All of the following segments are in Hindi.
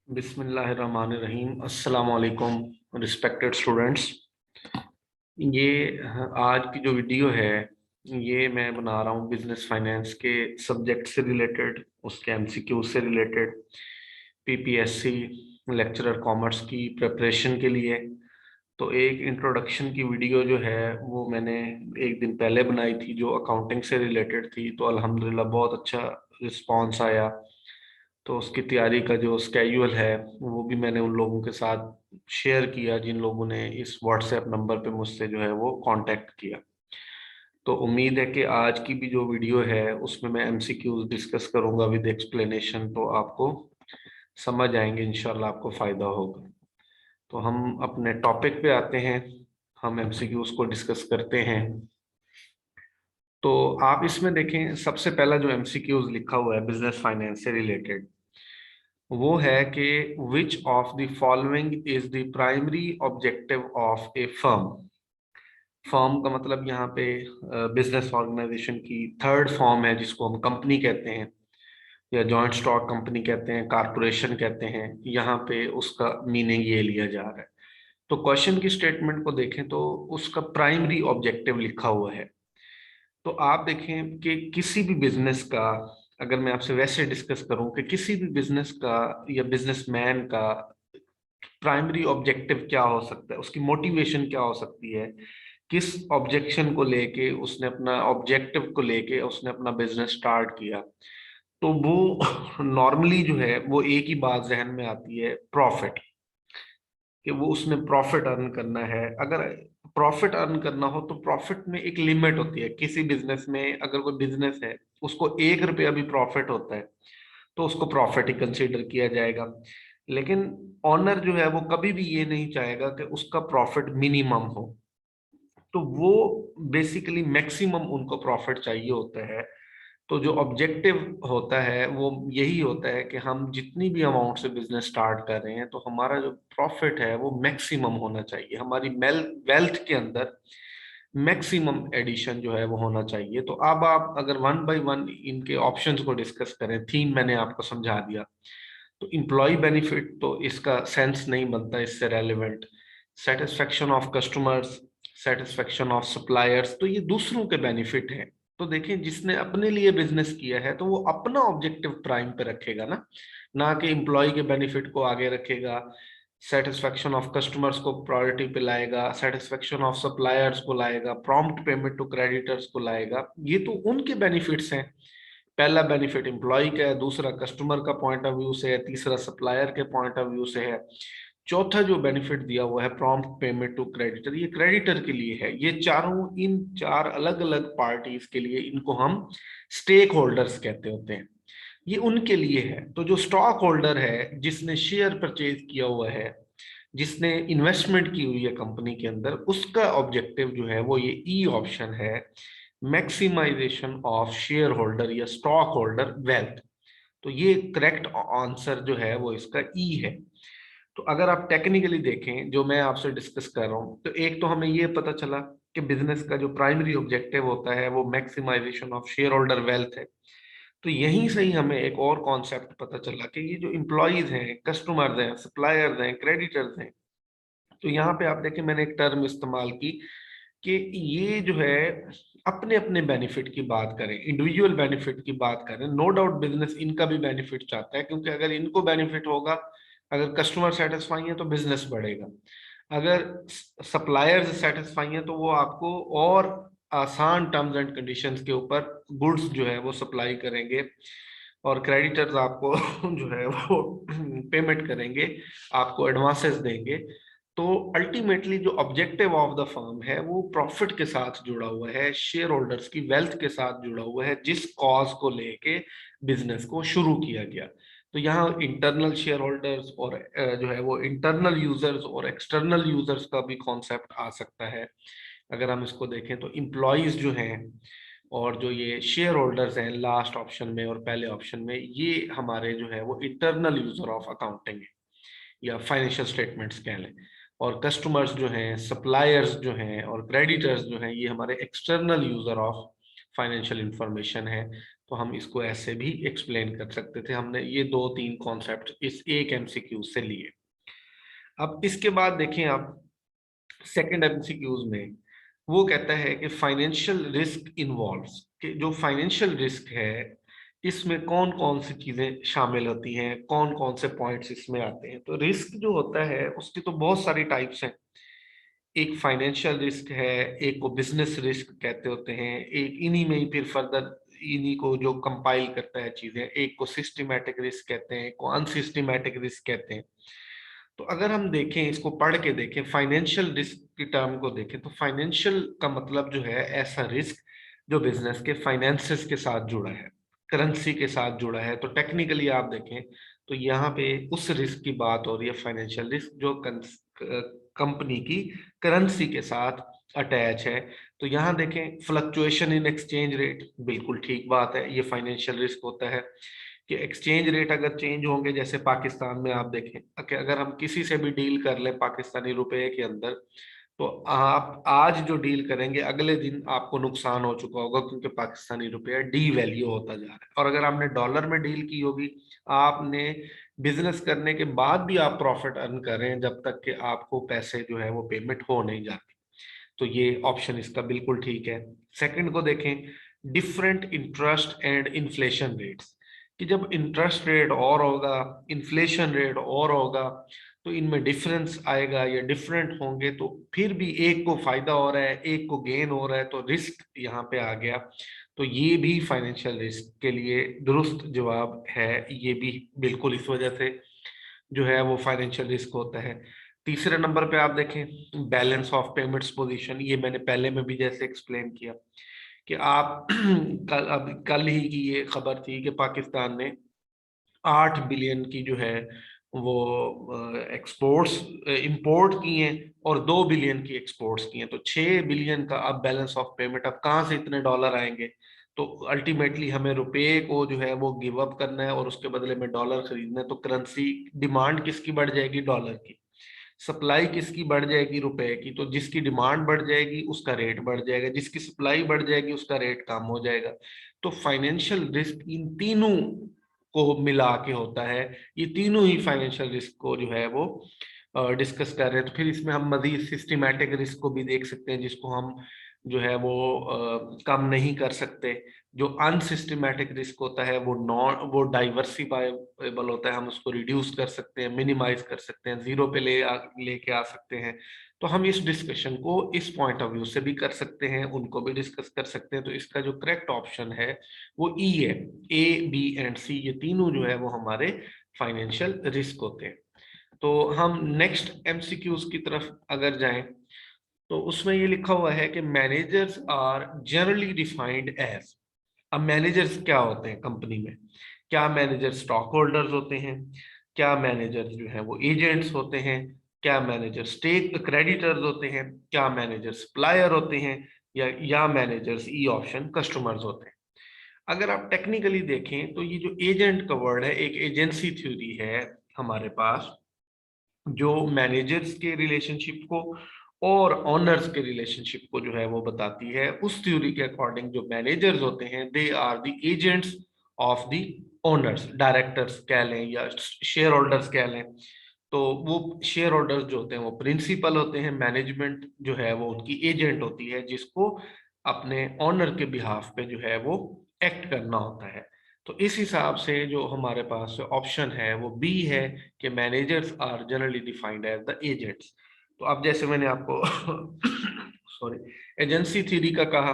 बिस्मिल्लाहिर्रहमानिर्रहीम। अस्सलाम वालेकुम रिस्पेक्टेड स्टूडेंट्स। ये आज की जो वीडियो है ये मैं बना रहा हूँ बिजनेस फाइनेंस के सब्जेक्ट से रिलेटेड, उसके एमसीक्यू से रिलेटेड, पीपीएससी लेक्चरर कॉमर्स की प्रिपरेशन के लिए। तो एक इंट्रोडक्शन की वीडियो जो है वो मैंने एक दिन पहले बनाई थी जो अकाउंटिंग से रिलेटेड थी, तो अल्हम्दुलिल्लाह बहुत अच्छा रिस्पांस आया। तो उसकी तैयारी का जो स्केड्यूल है वो भी मैंने उन लोगों के साथ शेयर किया जिन लोगों ने इस व्हाट्सएप नंबर पे मुझसे जो है वो कांटेक्ट किया। तो उम्मीद है कि आज की भी जो वीडियो है उसमें मैं एमसीक्यूज डिस्कस करूंगा विद एक्सप्लेनेशन, तो आपको समझ आएंगे, इंशाल्लाह आपको फायदा होगा। तो हम अपने टॉपिक पे आते हैं, हम एमसीक्यूज को डिस्कस करते हैं। तो आप इसमें देखें, सबसे पहला जो एमसीक्यूज लिखा हुआ है बिजनेस फाइनेंस से रिलेटेड वो है कि which of the following is the primary objective of A firm. Firm का मतलब यहाँ पे बिजनेस ऑर्गेनाइजेशन की थर्ड फॉर्म है जिसको हम कंपनी कहते हैं या जॉइंट स्टॉक कंपनी कहते हैं, कारपोरेशन कहते हैं। यहाँ पे उसका मीनिंग ये लिया जा रहा है। तो क्वेश्चन की स्टेटमेंट को देखें तो उसका प्राइमरी ऑब्जेक्टिव लिखा हुआ है। तो आप देखें कि किसी भी बिजनेस का, अगर मैं आपसे वैसे डिस्कस करूं कि किसी भी बिजनेस का या बिजनेसमैन का प्राइमरी ऑब्जेक्टिव क्या हो सकता है, उसकी मोटिवेशन क्या हो सकती है, किस ऑब्जेक्शन को लेके उसने अपना ऑब्जेक्टिव को लेके उसने अपना बिजनेस स्टार्ट किया, तो वो नॉर्मली जो है वो एक ही बात जहन में आती है, प्रॉफिट। कि वो उसने प्रॉफिट अर्न करना है। अगर प्रॉफिट अर्न करना हो तो प्रॉफिट में एक लिमिट होती है। किसी बिजनेस में अगर कोई बिजनेस है उसको 1 रुपया भी प्रॉफिट होता है तो उसको प्रॉफिट ही कंसीडर किया जाएगा। लेकिन ऑनर जो है वो कभी भी ये नहीं चाहेगा कि उसका प्रॉफिट मिनिमम हो। तो वो बेसिकली मैक्सिमम उनको प्रॉफिट चाहिए होता है। तो जो ऑब्जेक्टिव होता है वो यही होता है कि हम जितनी भी अमाउंट से बिजनेस स्टार्ट कर रहे हैं तो हमारा जो प्रॉफिट है वो मैक्सिमम होना चाहिए, हमारी वेल्थ के अंदर मैक्सिमम एडिशन जो है वो होना चाहिए। तो अब आप अगर वन बाय वन इनके ऑप्शंस को डिस्कस करें, थीम मैंने आपको समझा दिया। तो इम्प्लॉय बेनिफिट तो इसका सेंस नहीं बनता इससे relevant. Satisfaction of customers, satisfaction of suppliers, तो ये दूसरों के बेनिफिट है। तो देखें, जिसने अपने लिए बिजनेस किया है तो वो अपना ऑब्जेक्टिव प्राइम पे रखेगा ना, ना कि एम्प्लॉय के बेनिफिट को आगे रखेगा। सेटिस्फेक्शन ऑफ कस्टमर्स को प्रायोरिटी पे लाएगा, सेटिस्फेक्शन ऑफ सप्लायर्स को लाएगा, प्रॉम्प्ट पेमेंट टू क्रेडिटर्स को लाएगा। ये तो उनके बेनिफिट्स हैं। पहला बेनिफिट एम्प्लॉय का है, दूसरा कस्टमर का पॉइंट ऑफ व्यू से है, तीसरा सप्लायर के पॉइंट ऑफ व्यू से है, चौथा जो बेनिफिट दिया हुआ है प्रॉम्प्ट पेमेंट टू क्रेडिटर, ये क्रेडिटर के लिए है। ये चारों, इन चार अलग अलग पार्टीज के लिए, इनको हम स्टेक होल्डर्स कहते होते हैं, ये उनके लिए है। तो जो स्टॉक होल्डर है, जिसने शेयर परचेज किया हुआ है, जिसने इन्वेस्टमेंट की हुई है कंपनी के अंदर, उसका ऑब्जेक्टिव जो है वो ये ई ऑप्शन है, मैक्सिमाइजेशन ऑफ शेयर होल्डर या स्टॉक होल्डर वेल्थ। तो ये करेक्ट आंसर जो है वो इसका ई है। तो अगर आप टेक्निकली देखें जो मैं आपसे डिस्कस कर रहा हूं, तो एक तो हमें ये पता चला कि बिजनेस का जो प्राइमरी ऑब्जेक्टिव होता है वो maximisation of share holder wealth है। तो यहीं से ही हमें एक और कॉन्सेप्ट पता चला कि ये जो इम्प्लॉयज हैं, कस्टमर्स हैं, सप्लायर्स हैं, क्रेडिटर्स हैं, तो यहाँ पे आप देखें मैंने एक टर्म इस्तेमाल की कि ये जो है अपने अपने बेनिफिट की बात करें, इंडिविजुअल बेनिफिट की बात करें। नो डाउट बिजनेस इनका भी बेनिफिट चाहता है, क्योंकि अगर इनको बेनिफिट होगा, अगर कस्टमर सेटिस्फाई है तो बिजनेस बढ़ेगा, अगर सप्लायर्स सेटिस्फाई है तो वो आपको और आसान टर्म्स एंड कंडीशंस के ऊपर गुड्स जो है वो सप्लाई करेंगे, और क्रेडिटर्स आपको जो है वो पेमेंट करेंगे, आपको एडवांसेस देंगे। तो अल्टीमेटली जो ऑब्जेक्टिव ऑफ द फर्म है वो प्रॉफिट के साथ जुड़ा हुआ है, शेयर होल्डर्स की वेल्थ के साथ जुड़ा हुआ है, जिस कॉज को लेके बिजनेस को शुरू किया गया। तो यहाँ इंटरनल शेयर होल्डर्स और जो है वो इंटरनल यूजर्स और एक्सटर्नल यूजर्स का भी कॉन्सेप्ट आ सकता है। अगर हम इसको देखें तो इम्प्लॉयज जो हैं और जो ये शेयर होल्डर्स हैं लास्ट ऑप्शन में और पहले ऑप्शन में, ये हमारे जो है वो इंटरनल यूजर ऑफ अकाउंटिंग है या फाइनेंशियल स्टेटमेंट्स कह लें। और कस्टमर्स जो हैं, सप्लायर्स जो हैं और क्रेडिटर्स जो हैं, ये हमारे external user of financial information है, तो हम इसको ऐसे भी एक्सप्लेन कर सकते थे। हमने ये 2-3 कॉन्सेप्ट इस एक एमसीक्यू से लिए। अब इसके बाद देखें आप सेकंड एमसीक्यूज में, वो कहता है कि फाइनेंशियल रिस्क इन्वॉल्व्स, कि जो फाइनेंशियल रिस्क है इसमें कौन कौन सी चीजें शामिल होती हैं, कौन कौन से पॉइंट्स इसमें आते हैं। तो रिस्क जो होता है उसकी तो बहुत सारी टाइप्स हैं। एक फाइनेंशियल रिस्क है, एक को बिजनेस रिस्क कहते होते हैं, एक इन्हीं में ही फिर फर्दर इन्हीं को जो कंपाइल करता है चीजें, एक को सिस्टमैटिक रिस्क कहते हैं, एक को अनसिस्टमैटिक रिस्क कहते हैं। तो अगर हम देखें, इसको पढ़ के देखें, फाइनेंशियल रिस्क की टर्म को देखें, तो फाइनेंशियल का मतलब जो है ऐसा रिस्क जो बिजनेस के फाइनेंसेस के साथ जुड़ा है, करेंसी के साथ जुड़ा है। तो टेक्निकली आप देखें तो यहाँ पे उस रिस्क की बात हो रही है, फाइनेंशियल रिस्क जो कंपनी की करेंसी के साथ अटैच है। तो यहाँ देखें, फ्लक्चुएशन इन एक्सचेंज रेट, बिल्कुल ठीक बात है, ये फाइनेंशियल रिस्क होता है कि एक्सचेंज रेट अगर चेंज होंगे, जैसे पाकिस्तान में आप देखें कि अगर हम किसी से भी डील कर लें पाकिस्तानी रुपए के अंदर, तो आप आज जो डील करेंगे अगले दिन आपको नुकसान हो चुका होगा, क्योंकि पाकिस्तानी रुपया डी वैल्यू होता जा रहा है। और अगर आपने डॉलर में डील की होगी, आपने बिजनेस करने के बाद भी आप प्रॉफिट अर्न कर रहे हैं जब तक कि आपको पैसे जो है वो पेमेंट हो नहीं जाती। तो ये ऑप्शन इसका बिल्कुल ठीक है। सेकंड को देखें, different interest and inflation rates, कि जब इंटरेस्ट रेट और होगा, इन्फ्लेशन रेट और होगा, तो इनमें डिफरेंस आएगा या डिफरेंट होंगे, तो फिर भी एक को फायदा हो रहा है एक को गेन हो रहा है, तो रिस्क यहाँ पे आ गया। तो ये भी फाइनेंशियल रिस्क के लिए दुरुस्त जवाब है, ये भी बिल्कुल इस वजह से जो है वो फाइनेंशियल रिस्क होता है। तीसरे नंबर पे आप देखें, बैलेंस ऑफ पेमेंट्स पोजीशन, ये मैंने पहले में भी जैसे एक्सप्लेन किया कि आप कल ही की ये खबर थी कि पाकिस्तान ने 8 बिलियन की जो है वो एक्सपोर्ट्स इंपोर्ट किए हैं और 2 बिलियन की एक्सपोर्ट्स किए हैं। तो 6 बिलियन का अब बैलेंस ऑफ पेमेंट, अब कहाँ से इतने डॉलर आएंगे? तो अल्टीमेटली हमें रुपए को जो है वो गिव अप करना है और उसके बदले में डॉलर खरीदना है। तो करेंसी डिमांड किसकी बढ़ जाएगी? डॉलर की। सप्लाई किसकी बढ़ जाएगी? रुपए की। तो जिसकी डिमांड बढ़ जाएगी उसका रेट बढ़ जाएगा, जिसकी सप्लाई बढ़ जाएगी उसका रेट कम हो जाएगा। तो फाइनेंशियल रिस्क इन तीनों को मिला के होता है। ये तीनों ही फाइनेंशियल रिस्क को जो है वो डिस्कस कर रहे हैं। तो फिर इसमें हम मजीद सिस्टमैटिक रिस्क को भी देख सकते हैं, जिसको हम जो है वो कम नहीं कर सकते। जो अनसिस्टमैटिक रिस्क होता है वो डाइवर्सिफाइबल होता है, हम उसको रिड्यूस कर सकते हैं, मिनिमाइज कर सकते हैं, जीरो पे लेके आ सकते हैं। तो हम इस डिस्कशन को इस पॉइंट ऑफ व्यू से भी कर सकते हैं, उनको भी डिस्कस कर सकते हैं। तो इसका जो करेक्ट ऑप्शन है वो ई है। ए, बी एंड सी ये तीनों जो है वो हमारे फाइनेंशियल रिस्क होते हैं। तो हम नेक्स्ट एमसीक्यूज की तरफ अगर जाएं, तो उसमें ये लिखा हुआ है कि managers are generally defined as. अब मैनेजर्स क्या होते हैं कंपनी में? क्या मैनेजर स्टॉक होल्डर्स होते हैं? क्या मैनेजर जो है वो एजेंट्स होते हैं? क्या मैनेजर स्टेक क्रेडिटर्स होते हैं? क्या मैनेजर सप्लायर होते हैं? या मैनेजर्स ई ऑप्शन कस्टमर्स होते हैं? अगर आप टेक्निकली देखें तो ये जो एजेंट का वर्ड है, एक एजेंसी थ्योरी है हमारे पास, जो मैनेजर्स के रिलेशनशिप को और ऑनर्स के रिलेशनशिप को जो है वो बताती है। उस थ्योरी के अकॉर्डिंग जो मैनेजर्स होते हैं they are the agents of the owners, directors कह लें या शेयर होल्डर्स कह लें। तो वो शेयर होल्डर्स जो होते हैं वो प्रिंसिपल होते हैं, मैनेजमेंट जो है वो उनकी एजेंट होती है, जिसको अपने ऑनर के बिहाफ पे जो है वो एक्ट करना होता है। तो इस हिसाब से जो हमारे पास ऑप्शन है वो बी है कि managers are generally defined as the agents. तो अब जैसे मैंने आपको सॉरी एजेंसी थ्योरी का कहा,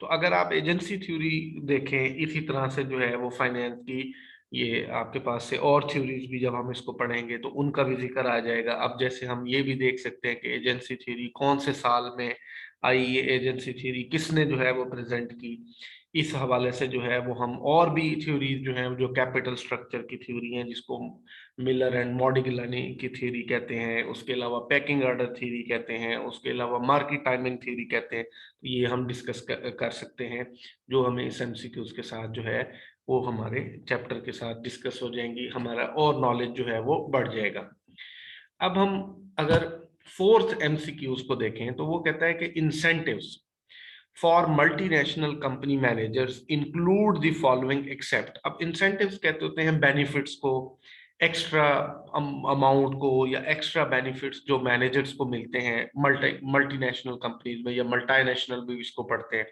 तो अगर आप एजेंसी थ्योरी देखें इसी तरह से जो है वो फाइनेंस की, ये आपके पास से और थ्योरीज भी जब हम इसको पढ़ेंगे तो उनका भी जिक्र आ जाएगा। अब जैसे हम ये भी देख सकते हैं कि एजेंसी थ्योरी कौन से साल में आई, ये एजेंसी थ्योरी किसने जो है वो प्रेजेंट की। इस हवाले से जो है वो हम और भी थ्योरीज जो हैं, जो कैपिटल स्ट्रक्चर की थ्योरी हैं, जिसको मिलर एंड मॉडिग्लानी की थ्योरी कहते हैं, उसके अलावा पैकिंग ऑर्डर थ्योरी कहते हैं, उसके अलावा मार्केट टाइमिंग थ्योरी कहते हैं, तो ये हम डिस्कस कर सकते हैं, जो हमें इस एमसीक्यूज के साथ जो है वो हमारे चैप्टर के साथ डिस्कस हो जाएंगी, हमारा और नॉलेज जो है वो बढ़ जाएगा। अब हम अगर फोर्थ एमसीक्यूज को देखें तो वो कहता है कि incentives for multinational company managers include the following except. अब इंसेंटिव्स कहते होते हैं बेनिफिट्स को, एक्स्ट्रा अमाउंट को या एक्स्ट्रा बेनिफिट्स जो मैनेजर्स को मिलते हैं मल्टीनेशनल कंपनीज में, या मल्टीनेशनल भी इसको पढ़ते हैं।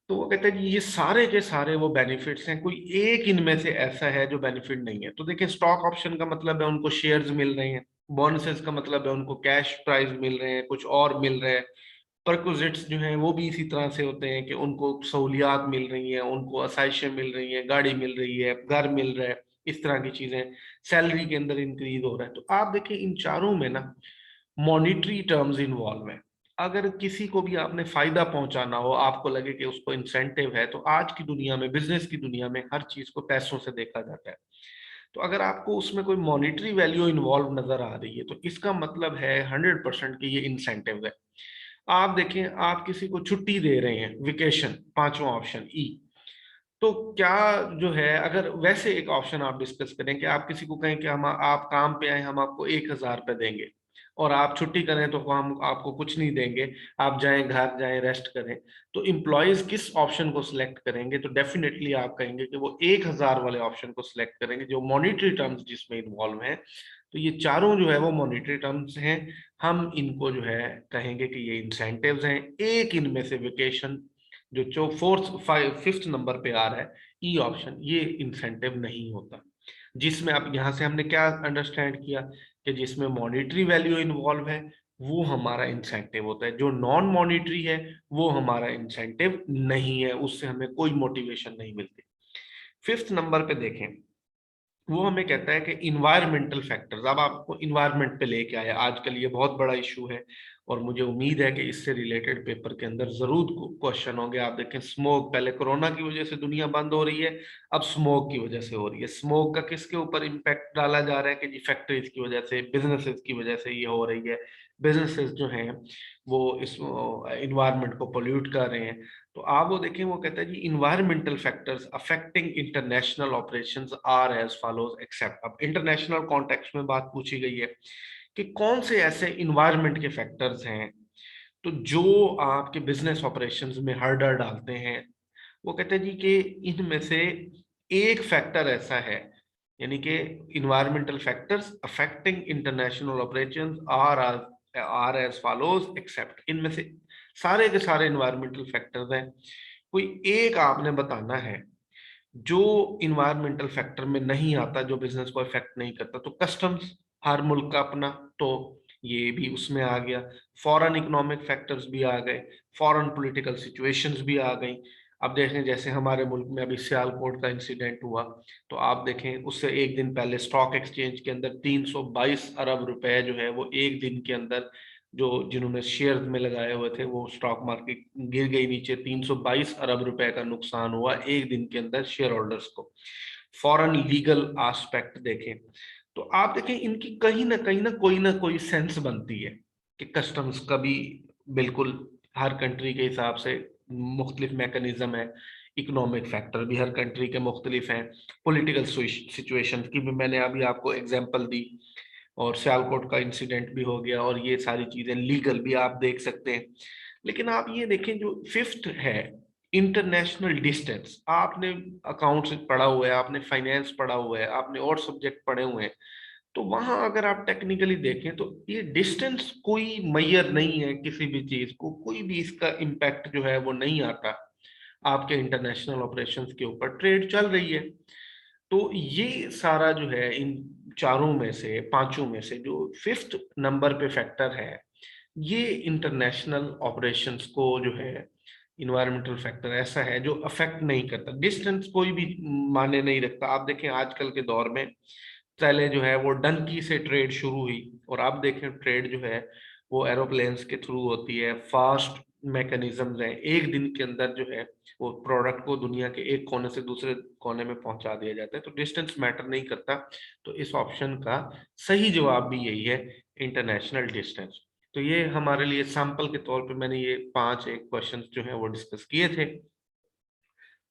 तो वो कहते हैं ये सारे के सारे वो बेनिफिट्स हैं, कोई एक इनमें से ऐसा है जो बेनिफिट नहीं है। तो देखिए, स्टॉक ऑप्शन का मतलब है उनको शेयर्स मिल रहे हैं, बोनसेस का मतलब है उनको कैश प्राइज मिल रहे हैं, कुछ और मिल रहे हैं। परक्विजिट्स जो हैं वो भी इसी तरह से होते हैं कि उनको सहूलियात मिल रही हैं, उनको आसाइशें मिल रही हैं, गाड़ी मिल रही है, घर मिल रहा है, इस तरह की चीजें। सैलरी के अंदर इंक्रीज हो रहा है। तो आप देखिए इन चारों में ना मॉनिटरी टर्म्स इन्वॉल्व है। अगर किसी को भी आपने फायदा पहुंचाना हो, आपको लगे कि उसको इंसेंटिव है, तो आज की दुनिया में, बिजनेस की दुनिया में, हर चीज को पैसों से देखा जाता है। तो अगर आपको उसमें कोई मॉनिटरी वैल्यू इन्वॉल्व नजर आ रही है, तो इसका मतलब है 100% कि ये इंसेंटिव है। आप देखें, आप किसी को छुट्टी दे रहे हैं, वेकेशन, पांचवा ऑप्शन ई। तो क्या जो है, अगर वैसे एक ऑप्शन आप डिस्कस करें कि आप किसी को कहें कि हम, आप काम पे आए, हम आपको 1,000 रुपये देंगे, और आप छुट्टी करें तो हम आपको कुछ नहीं देंगे, आप जाएं घर, जाएं रेस्ट करें। तो इम्प्लॉयज किस ऑप्शन को सिलेक्ट करेंगे? तो डेफिनेटली आप कहेंगे कि वो 1,000 वाले ऑप्शन को सिलेक्ट करेंगे, जो मॉनिटरी टर्म्स जिसमें इन्वॉल्व हैं। तो ये चारों जो है वो मॉनिटरी टर्म्स हैं। हम इनको जो है कहेंगे कि ये इंसेंटिव्स हैं। एक इनमें से वेकेशन, जो फोर्थ फिफ्थ नंबर पे आ रहा है, ई ऑप्शन, ये इंसेंटिव नहीं होता। जिसमें अब यहां से हमने क्या अंडरस्टैंड किया कि जिसमें मॉनिटरी वैल्यू इन्वॉल्व है वो हमारा इंसेंटिव होता है, जो नॉन मॉनिटरी है वो हमारा इंसेंटिव नहीं है, उससे हमें कोई मोटिवेशन नहीं मिलती। फिफ्थ नंबर पे देखें, वो हमें कहता है कि इन्वायरमेंटल फैक्टर्स। अब आपको इन्वायरमेंट पे लेके आया, आजकल ये बहुत बड़ा इशू है, और मुझे उम्मीद है कि इससे रिलेटेड पेपर के अंदर जरूर क्वेश्चन होंगे। आप देखें, स्मोक, पहले कोरोना की वजह से दुनिया बंद हो रही है, अब स्मोक की वजह से हो रही है। स्मोक का किसके ऊपर इम्पैक्ट डाला जा रहा है कि जी फैक्ट्रीज की वजह से, बिजनेसेस की वजह से ये हो रही है। बिजनेसेस जो हैं वो इस इन्वायरमेंट को पोल्यूट कर रहे हैं। तो आप वो देखें, वो कहता है जी environmental factors affecting international operations are as follows except. अब इंटरनेशनल कॉन्टेक्स्ट में बात पूछी गई है कि कौन से ऐसे इन्वायरमेंट के फैक्टर्स हैं तो जो आपके बिजनेस ऑपरेशंस में हर्डर डालते हैं। वो कहते हैं जी कि इनमें से एक फैक्टर ऐसा है, यानी कि environmental factors affecting international operations are as follows except. इनमें से सारे के सारे इन्वायरमेंटल फैक्टर्स हैं, कोई एक आपने बताना है जो इन्वायरमेंटल फैक्टर में नहीं आता, जो बिजनेस को इफेक्ट नहीं करता। तो कस्टम्स, हर मुल्क का अपना, तो ये भी उसमें आ गया। फॉरेन इकोनॉमिक फैक्टर्स भी आ गए, फॉरेन पॉलिटिकल सिचुएशंस भी आ गई। अब देखें, जैसे हमारे मुल्क में अभी सियालकोट का इंसिडेंट हुआ, तो आप देखें उससे एक दिन पहले स्टॉक एक्सचेंज के अंदर 322 अरब रुपए जो है वो एक दिन के अंदर, जो जिन्होंने शेयर में लगाए हुए थे, वो स्टॉक मार्केट गिर गई नीचे। 322 अरब रुपए का नुकसान हुआ एक दिन के अंदर शेयर होल्डर्स को। फॉरेन लीगल एस्पेक्ट देखें, तो आप देखें इनकी कहीं ना कोई सेंस बनती है कि कस्टम्स का भी बिल्कुल हर कंट्री के हिसाब से मुख्तलिफ मैकेनिज्म है। इकोनॉमिक फैक्टर भी हर कंट्री के मुख्तलिफ हैं। पॉलिटिकल सिचुएशन की भी मैंने अभी आपको एग्जांपल दी, और सियालकोट का इंसिडेंट भी हो गया, और ये सारी चीजें लीगल भी आप देख सकते हैं। लेकिन आप ये देखें, जो फिफ्थ है, इंटरनेशनल डिस्टेंस। आपने अकाउंट्स पढ़ा हुआ है, आपने फाइनेंस पढ़ा हुआ है, आपने और सब्जेक्ट पढ़े हुए हैं, तो वहां अगर आप टेक्निकली देखें तो ये डिस्टेंस कोई मैयर नहीं है किसी भी चीज को, कोई भी इसका इम्पैक्ट जो है वो नहीं आता आपके इंटरनेशनल ऑपरेशंस के ऊपर। ट्रेड चल रही है। तो ये सारा जो है, इन चारों में से, पांचों में से, जो फिफ्थ नंबर पे फैक्टर है, ये इंटरनेशनल ऑपरेशंस को जो है, इन्वायरमेंटल फैक्टर ऐसा है जो अफेक्ट नहीं करता। डिस्टेंस कोई भी माने नहीं रखता। आप देखें आजकल के दौर में, पहले जो है वो डंकी से ट्रेड शुरू हुई, और आप देखें ट्रेड जो है वो एरोप्लेन्स के थ्रू होती है। फास्ट मैकेनिज्म्स हैं, एक दिन के अंदर जो है वो प्रोडक्ट को दुनिया के एक कोने से दूसरे कोने में पहुंचा दिया जाता है। तो डिस्टेंस मैटर नहीं करता। तो इस ऑप्शन का सही जवाब भी यही है, इंटरनेशनल डिस्टेंस। तो ये हमारे लिए सैंपल के तौर पे मैंने ये पांच एक क्वेश्चंस जो है वो डिस्कस किए थे।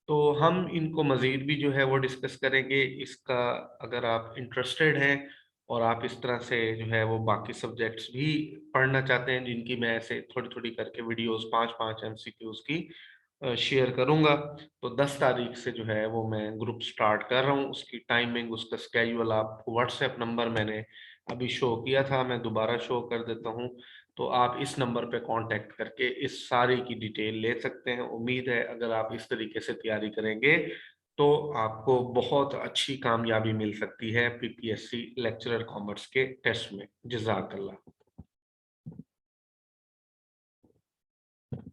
तो हम इनको मजीद भी जो है वो डिस्कस करेंगे। इसका अगर आप इंटरेस्टेड हैं और आप इस तरह से जो है वो बाकी सब्जेक्ट्स भी पढ़ना चाहते हैं, जिनकी मैं ऐसे थोड़ी थोड़ी करके वीडियोस 5-5 एमसीक्यूज की शेयर करूंगा। तो 10 तारीख से जो है वो मैं ग्रुप स्टार्ट कर रहा हूँ। उसकी टाइमिंग, उसका स्केड्यूल आपको व्हाट्सएप नंबर मैंने अभी शो किया था, मैं दोबारा शो कर देता हूँ। तो आप इस नंबर पे कांटेक्ट करके इस सारी की डिटेल ले सकते हैं। उम्मीद है अगर आप इस तरीके से तैयारी करेंगे तो आपको बहुत अच्छी कामयाबी मिल सकती है पीपीएससी लेक्चरर कॉमर्स के टेस्ट में। जज़ाकल्लाह।